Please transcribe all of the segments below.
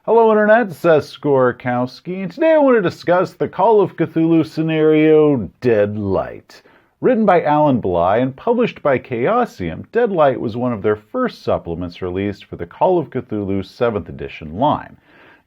Hello Internet, it's Skorkowski, and today I want to discuss the Call of Cthulhu scenario, Dead Light. Written by Alan Bly and published by Chaosium, Dead Light was one of their first supplements released for the Call of Cthulhu 7th edition line.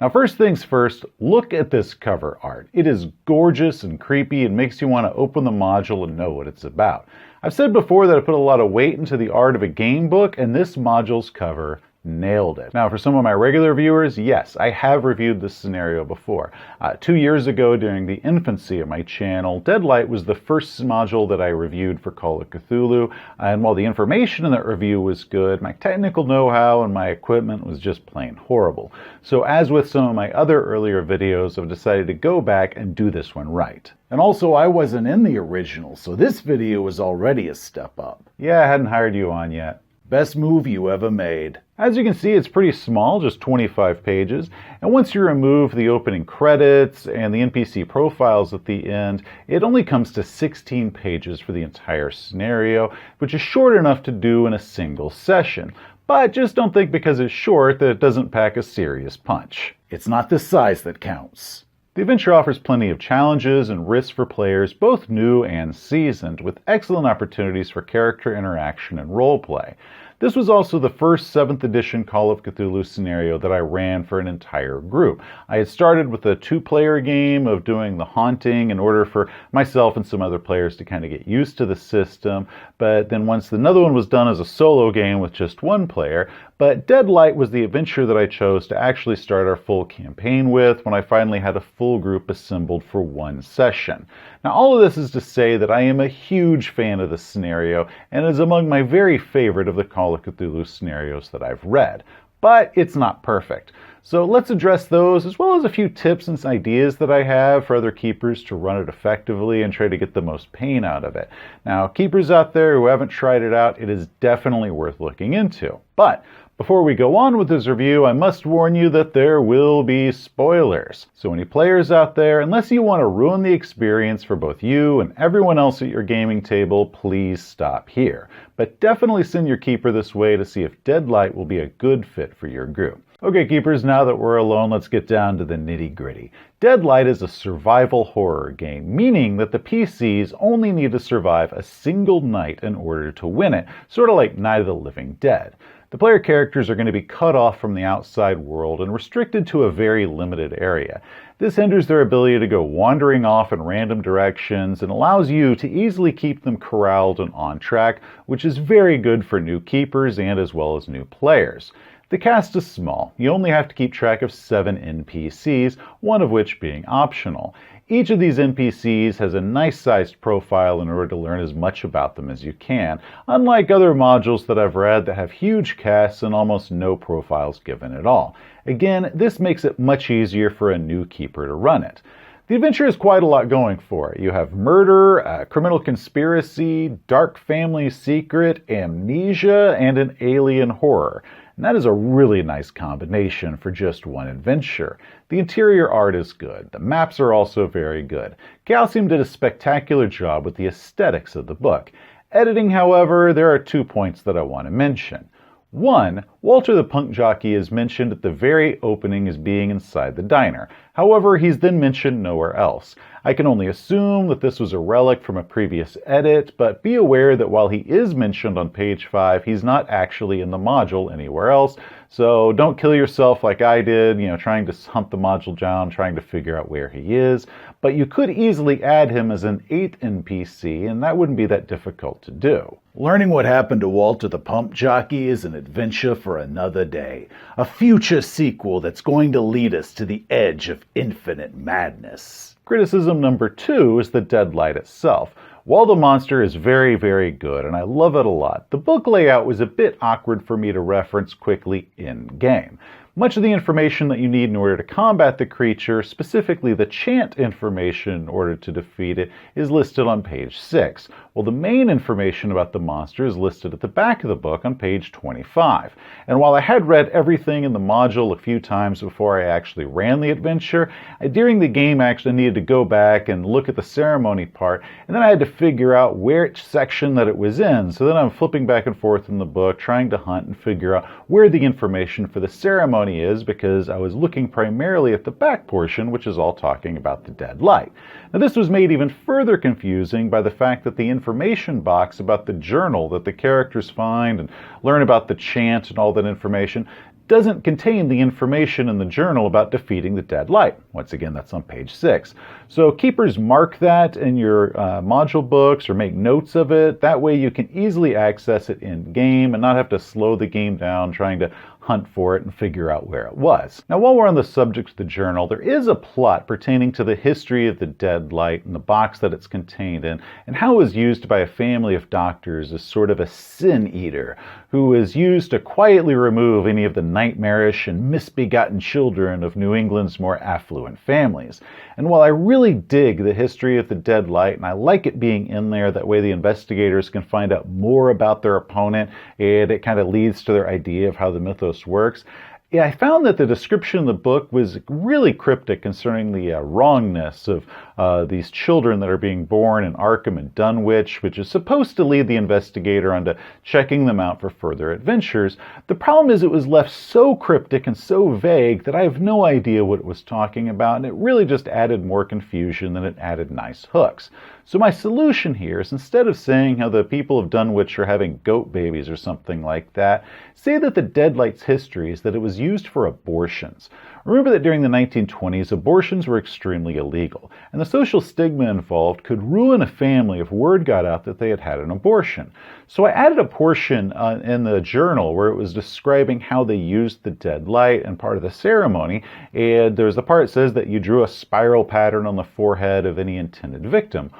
Now first things first, look at this cover art. It is gorgeous and creepy and makes you want to open the module and know what it's about. I've said before that I put a lot of weight into the art of a game book, and this module's cover nailed it. Now, for some of my regular viewers, yes, I have reviewed this scenario before. 2 years ago, during the infancy of my channel, Dead Light was the first module that I reviewed for Call of Cthulhu, and while the information in that review was good, my technical know-how and my equipment was just plain horrible. So as with some of my other earlier videos, I've decided to go back and do this one right. And also, I wasn't in the original, so this video was already a step up. Yeah, I hadn't hired you on yet. Best move you ever made. As you can see, it's pretty small, just 25 pages, and once you remove the opening credits and the NPC profiles at the end, it only comes to 16 pages for the entire scenario, which is short enough to do in a single session. But just don't think because it's short that it doesn't pack a serious punch. It's not the size that counts. The adventure offers plenty of challenges and risks for players, both new and seasoned, with excellent opportunities for character interaction and roleplay. This was also the first 7th edition Call of Cthulhu scenario that I ran for an entire group. I had started with a 2-player game of doing the haunting in order for myself and some other players to kind of get used to the system, but then once another one was done as a solo game with just 1 player, but Dead Light was the adventure that I chose to actually start our full campaign with when I finally had a full group assembled for 1 session. Now all of this is to say that I am a huge fan of this scenario and is among my very favorite of the Call of Cthulhu scenarios that I've read. But it's not perfect. So let's address those as well as a few tips and ideas that I have for other keepers to run it effectively and try to get the most pain out of it. Now, keepers out there who haven't tried it out, it is definitely worth looking into. But before we go on with this review, I must warn you that there will be spoilers. So any players out there, unless you want to ruin the experience for both you and everyone else at your gaming table, please stop here. But definitely send your keeper this way to see if Dead Light will be a good fit for your group. Okay, keepers, now that we're alone, let's get down to the nitty-gritty. Dead Light is a survival horror game, meaning that the PCs only need to survive a single night in order to win it, sort of like Night of the Living Dead. The player characters are going to be cut off from the outside world and restricted to a very limited area. This hinders their ability to go wandering off in random directions and allows you to easily keep them corralled and on track, which is very good for new keepers and as well as new players. The cast is small. You only have to keep track of 7 NPCs, one of which being optional. Each of these NPCs has a nice-sized profile in order to learn as much about them as you can, unlike other modules that I've read that have huge casts and almost no profiles given at all. Again, this makes it much easier for a new keeper to run it. The adventure has quite a lot going for it. You have murder, criminal conspiracy, dark family secret, amnesia, and an alien horror. And that is a really nice combination for just one adventure. The interior art is good. The maps are also very good. Chaosium did a spectacular job with the aesthetics of the book. Editing, however, there are 2 points that I want to mention. 1, Walter the punk jockey is mentioned at the very opening as being inside the diner. However, he's then mentioned nowhere else. I can only assume that this was a relic from a previous edit, but be aware that while he is mentioned on page 5, he's not actually in the module anywhere else. So don't kill yourself like I did, trying to hunt the module down, trying to figure out where he is. But you could easily add him as an 8th NPC, and that wouldn't be that difficult to do. Learning what happened to Walter the pump jockey is an adventure for another day. A future sequel that's going to lead us to the edge of infinite madness. Criticism number 2 is the Dead Light itself. While the monster is very, very good, and I love it a lot, the book layout was a bit awkward for me to reference quickly in-game. Much of the information that you need in order to combat the creature, specifically the chant information in order to defeat it, is listed on page 6, while the main information about the monster is listed at the back of the book on page 25. And while I had read everything in the module a few times before I actually ran the adventure, during the game I actually needed to go back and look at the ceremony part, and then I had to figure out which section that it was in. So then I'm flipping back and forth in the book, trying to hunt and figure out where the information for the ceremony ceremony is because I was looking primarily at the back portion, which is all talking about the dead light. Now, this was made even further confusing by the fact that the information box about the journal that the characters find and learn about the chant and all that information doesn't contain the information in the journal about defeating the dead light. Once again, that's on page 6. So keepers mark that in your module books or make notes of it. That way you can easily access it in game and not have to slow the game down trying to hunt for it and figure out where it was. Now, while we're on the subject of the journal, there is a plot pertaining to the history of the dead light and the box that it's contained in, and how it was used by a family of doctors as sort of a sin eater who was used to quietly remove any of the nightmarish and misbegotten children of New England's more affluent families. And while I really dig the history of the dead light, and I like it being in there, that way the investigators can find out more about their opponent, and it kind of leads to their idea of how the mythos works. Yeah, I found that the description in the book was really cryptic concerning the wrongness of these children that are being born in Arkham and Dunwich, which is supposed to lead the investigator onto checking them out for further adventures. The problem is it was left so cryptic and so vague that I have no idea what it was talking about, and it really just added more confusion than it added nice hooks. So my solution here is, instead of saying how the people of Dunwich are having goat babies or something like that, say that the dead light's history is that it was used for abortions. Remember that during the 1920s, abortions were extremely illegal, and the social stigma involved could ruin a family if word got out that they had had an abortion. So I added a portion in the journal where it was describing how they used the dead light and part of the ceremony, and there's the part that says that you drew a spiral pattern on the forehead of any intended victim.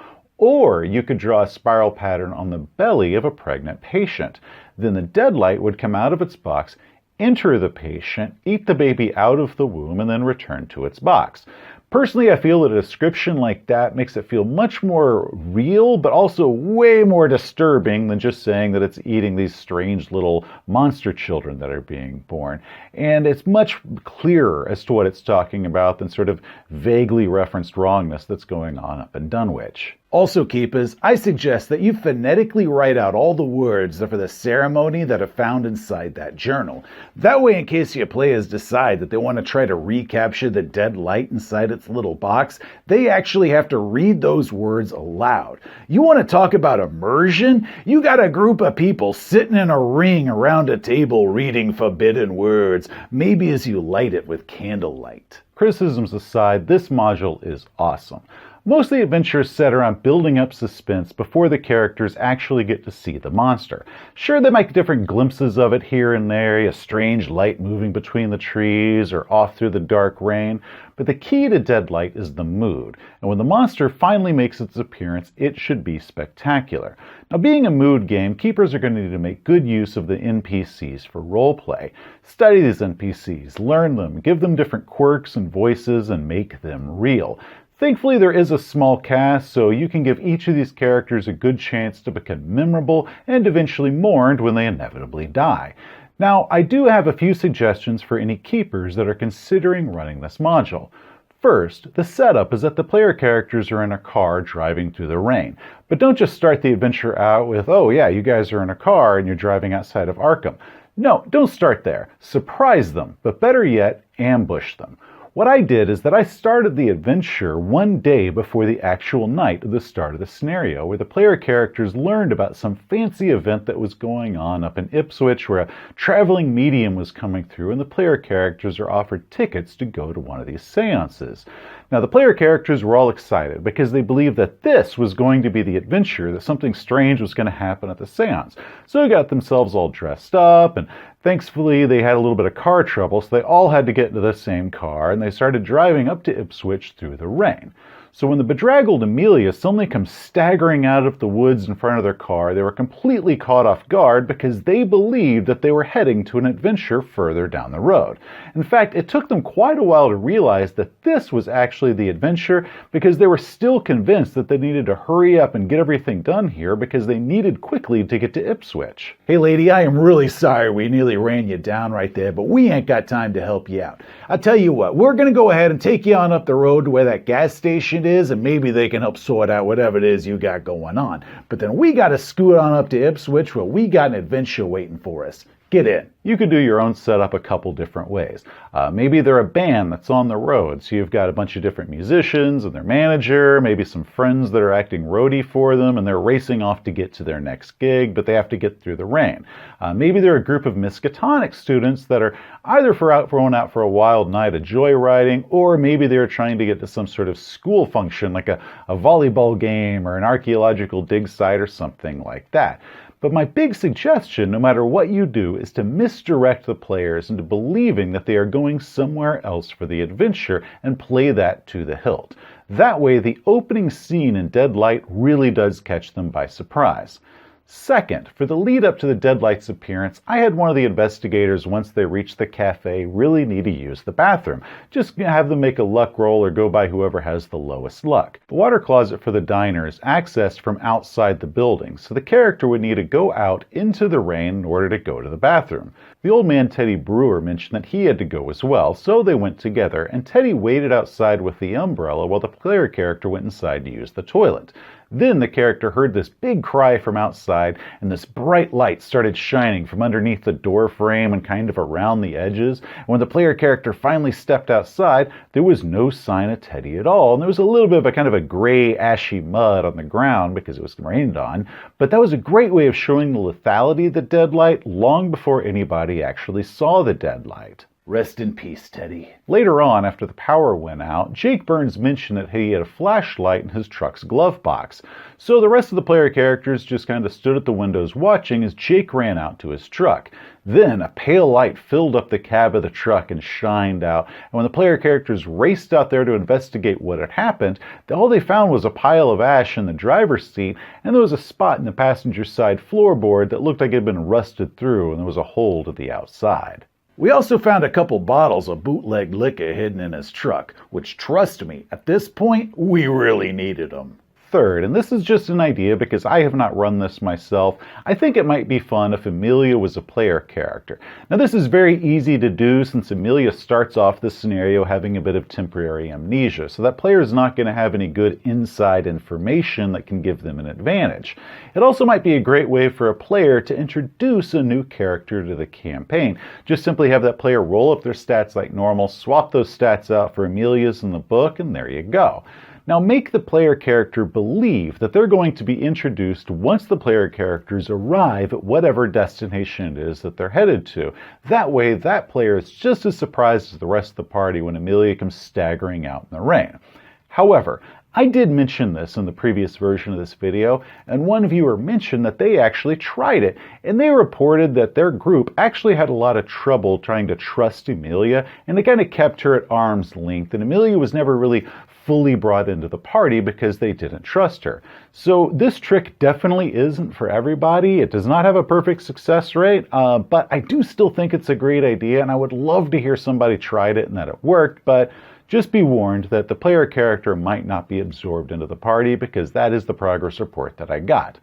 Or you could draw a spiral pattern on the belly of a pregnant patient. Then the dead light would come out of its box, enter the patient, eat the baby out of the womb, and then return to its box. Personally, I feel that a description like that makes it feel much more real, but also way more disturbing than just saying that it's eating these strange little monster children that are being born. And it's much clearer as to what it's talking about than sort of vaguely referenced wrongness that's going on up in Dunwich. Also, keepers, I suggest that you phonetically write out all the words for the ceremony that are found inside that journal. That way, in case your players decide that they want to try to recapture the dead light inside its little box, they actually have to read those words aloud. You want to talk about immersion? You got a group of people sitting in a ring around a table reading forbidden words, maybe as you light it with candlelight. Criticisms aside, this module is awesome. Most of the adventure is set around building up suspense before the characters actually get to see the monster. Sure, they might get different glimpses of it here and there, a strange light moving between the trees or off through the dark rain, but the key to Dead Light is the mood, and when the monster finally makes its appearance, it should be spectacular. Now, being a mood game, keepers are going to need to make good use of the NPCs for roleplay. Study these NPCs, learn them, give them different quirks and voices, and make them real. Thankfully, there is a small cast, so you can give each of these characters a good chance to become memorable and eventually mourned when they inevitably die. Now, I do have a few suggestions for any keepers that are considering running this module. First, the setup is that the player characters are in a car driving through the rain. But don't just start the adventure out with, oh yeah, you guys are in a car and you're driving outside of Arkham. No, don't start there. Surprise them, but better yet, ambush them. What I did is that I started the adventure one day before the actual night of the start of the scenario, where the player characters learned about some fancy event that was going on up in Ipswich, where a traveling medium was coming through, and the player characters are offered tickets to go to one of these seances. Now, the player characters were all excited because they believed that this was going to be the adventure, that something strange was going to happen at the seance. So they got themselves all dressed up, and thankfully they had a little bit of car trouble, so they all had to get into the same car, and they started driving up to Ipswich through the rain. So when the bedraggled Amelia suddenly comes staggering out of the woods in front of their car, they were completely caught off guard because they believed that they were heading to an adventure further down the road. In fact, it took them quite a while to realize that this was actually the adventure because they were still convinced that they needed to hurry up and get everything done here because they needed quickly to get to Ipswich. Hey lady, I am really sorry we nearly ran you down right there, but we ain't got time to help you out. I'll tell you what, we're going to go ahead and take you on up the road to where that gas station is, and maybe they can help sort out whatever it is you got going on. But then we got to scoot on up to Ipswich where we got an adventure waiting for us. Get in. You could do your own setup a couple different ways. Maybe they're a band that's on the road, so you've got a bunch of different musicians and their manager, maybe some friends that are acting roadie for them, and they're racing off to get to their next gig, but they have to get through the rain. Maybe they're a group of Miskatonic students that are either going out for a wild night of joyriding, or maybe they're trying to get to some sort of school function, like a volleyball game or an archaeological dig site or something like that. But my big suggestion, no matter what you do, is to misdirect the players into believing that they are going somewhere else for the adventure and play that to the hilt. That way, the opening scene in Deadlight really does catch them by surprise. Second, for the lead up to the Deadlight's appearance, I had one of the investigators, once they reached the cafe, really need to use the bathroom. Just have them make a luck roll or go by whoever has the lowest luck. The water closet for the diner is accessed from outside the building, so the character would need to go out into the rain in order to go to the bathroom. The old man Teddy Brewer mentioned that he had to go as well, so they went together, and Teddy waited outside with the umbrella while the player character went inside to use the toilet. Then the character heard this big cry from outside, and this bright light started shining from underneath the door frame and kind of around the edges. And when the player character finally stepped outside, there was no sign of Teddy at all, and there was a little bit of a kind of a gray, ashy mud on the ground because it was rained on. But that was a great way of showing the lethality of the Deadlight long before anybody actually saw the Deadlight. Rest in peace, Teddy. Later on, after the power went out, Jake Burns mentioned that he had a flashlight in his truck's glove box. So the rest of the player characters just kind of stood at the windows watching as Jake ran out to his truck. Then a pale light filled up the cab of the truck and shined out, and when the player characters raced out there to investigate what had happened, all they found was a pile of ash in the driver's seat, and there was a spot in the passenger side floorboard that looked like it had been rusted through, and there was a hole to the outside. We also found a couple bottles of bootleg liquor hidden in his truck, which, trust me, at this point, we really needed them. Third, and this is just an idea because I have not run this myself, I think it might be fun if Amelia was a player character. Now this is very easy to do since Amelia starts off this scenario having a bit of temporary amnesia, so that player is not going to have any good inside information that can give them an advantage. It also might be a great way for a player to introduce a new character to the campaign. Just simply have that player roll up their stats like normal, swap those stats out for Amelia's in the book, and there you go. Now make the player character believe that they're going to be introduced once the player characters arrive at whatever destination it is that they're headed to. That way, that player is just as surprised as the rest of the party when Amelia comes staggering out in the rain. However, I did mention this in the previous version of this video, and one viewer mentioned that they actually tried it, and they reported that their group actually had a lot of trouble trying to trust Amelia, and they kind of kept her at arm's length, and Amelia was never really fully brought into the party because they didn't trust her. So this trick definitely isn't for everybody. It does not have a perfect success rate, but I do still think it's a great idea, and I would love to hear somebody tried it and that it worked, but just be warned that the player character might not be absorbed into the party because that is the progress report that I got.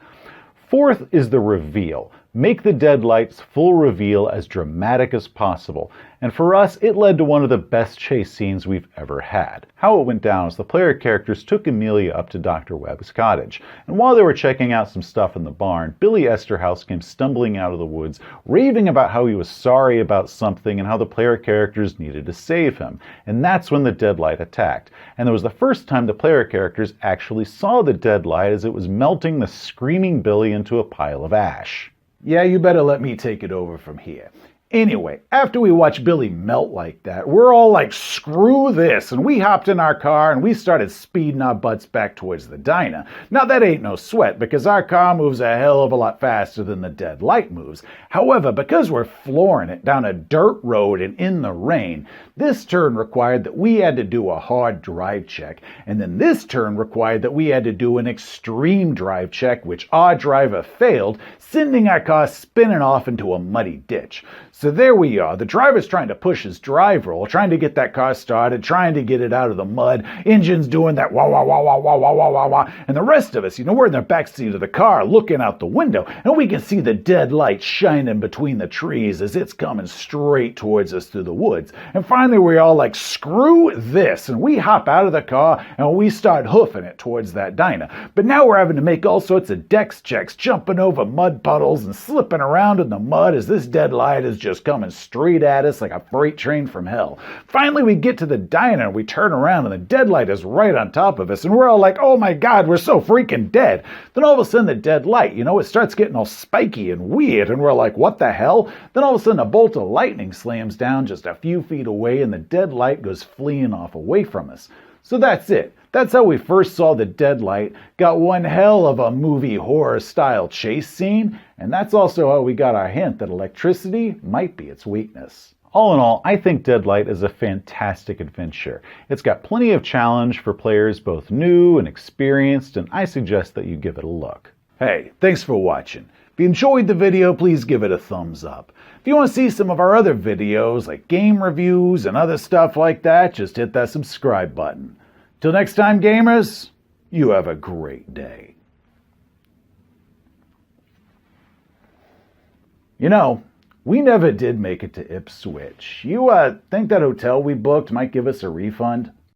Fourth is the reveal. Make the Deadlight's full reveal as dramatic as possible. And for us, it led to one of the best chase scenes we've ever had. How it went down is the player characters took Amelia up to Dr. Webb's cottage. And while they were checking out some stuff in the barn, Billy Esterhaus came stumbling out of the woods, raving about how he was sorry about something and how the player characters needed to save him. And that's when the Deadlight attacked. And it was the first time the player characters actually saw the Deadlight as it was melting the screaming Billy into a pile of ash. Yeah, you better let me take it over from here. Anyway, after we watched Billy melt like that, we're all like, screw this, and we hopped in our car and we started speeding our butts back towards the diner. Now that ain't no sweat, because our car moves a hell of a lot faster than the Deadlight moves. However, because we're flooring it down a dirt road and in the rain, this turn required that we had to do a hard drive check, and then this turn required that we had to do an extreme drive check, which our driver failed, sending our car spinning off into a muddy ditch. So there we are. The driver's trying to push his drive roll, trying to get that car started, trying to get it out of the mud. Engine's doing that wah, wah, wah, wah, wah, wah, wah, wah, wah. And the rest of us, we're in the backseat of the car looking out the window, and we can see the dead light shining between the trees as it's coming straight towards us through the woods. And finally, we're all like, screw this. And we hop out of the car and we start hoofing it towards that diner. But now we're having to make all sorts of dex checks, jumping over mud puddles and slipping around in the mud as this dead light is just coming straight at us like a freight train from hell. Finally, we get to the diner and we turn around and the dead light is right on top of us. And we're all like, oh my God, we're so freaking dead. Then all of a sudden the dead light, it starts getting all spiky and weird. And we're like, what the hell? Then all of a sudden a bolt of lightning slams down just a few feet away and the dead light goes fleeing off away from us. So that's it. That's how we first saw the dead light, got one hell of a movie horror style chase scene, and that's also how we got our hint that electricity might be its weakness. All in all, I think Deadlight is a fantastic adventure. It's got plenty of challenge for players both new and experienced, and I suggest that you give it a look. Hey, thanks for watching. If you enjoyed the video, please give it a thumbs up. If you want to see some of our other videos, like game reviews and other stuff like that, just hit that subscribe button. Till next time, gamers, you have a great day. We never did make it to Ipswich. You think that hotel we booked might give us a refund?